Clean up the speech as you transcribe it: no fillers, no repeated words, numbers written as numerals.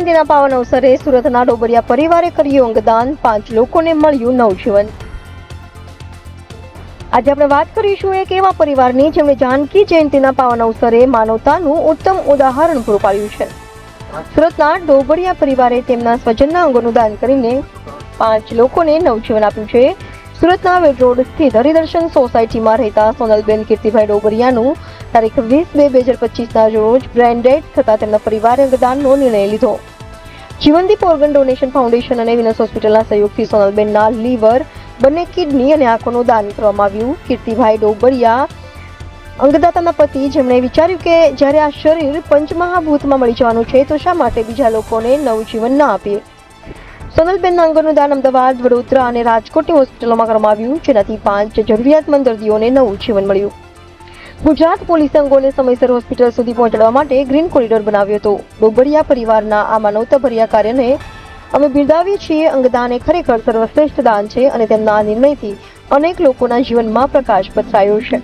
જયંતિના પાવન અવસરે સુરતના ડોબરિયા પરિવારે કર્યું અંગદાન, 5 લોકોને મળ્યું નવજીવન। આજે આપણે વાત કરીશું એક એવા પરિવારની જેમણે જાનકી જયંતિના પાવન અવસરે માનવતાનું ઉત્તમ ઉદાહરણ પૂરું પાડ્યું છે। સુરતના ડોબરિયા પરિવારે તેમના સ્વજનના અંગોનું દાન કરીને 5 લોકોને નવજીવન આપ્યું છે। સુરતના વેડ રોડ સ્થિત હરિદર્શન સોસાયટીમાં રહેતા સોનલબેન કીર્તિભાઈ ડોબરિયાનું તારીખ 20/2/2025ના રોજ બ્રેઇન ડેડ થતા તેમના પરિવારે અંગદાનનો નિર્ણય લીધો। જીવનદીપ ઓર્ગન ડોનેશન ફાઉન્ડેશન અને વિનસ હોસ્પિટલના સહયોગથી સોનલબેનના લીવર, બંને કિડની અને આંખોનું દાન કરવામાં આવ્યું। કીર્તિભાઈ ડોબરિયા અંગદાતાના પતિ, જેમણે વિચાર્યું કે જ્યારે આ શરીર પંચમહાભૂતમાં મળી જવાનું છે તો શા માટે બીજા લોકોને નવજીવન ન આપીએ। સોનલબેનના અંગોનું દાન અમદાવાદ, વડોદરા અને રાજકોટની હોસ્પિટલોમાં કરવામાં આવ્યું, જેનાથી 5 જરૂરિયાતમંદ દર્દીઓને નવું જીવન મળ્યું। ગુજરાત પોલીસે અંગોને સમયસર હોસ્પિટલ સુધી પહોંચાડવા માટે ગ્રીન કોરિડોર બનાવ્યો હતો। ડોબરિયા પરિવારના આ માનવતાભર્યા કાર્યને અમે બિરદાવીએ છીએ। અંગદાન એ ખરેખર સર્વશ્રેષ્ઠ દાન છે અને તેમના આ નિર્ણયથી અનેક લોકોના જીવનમાં પ્રકાશ પથરાયો છે।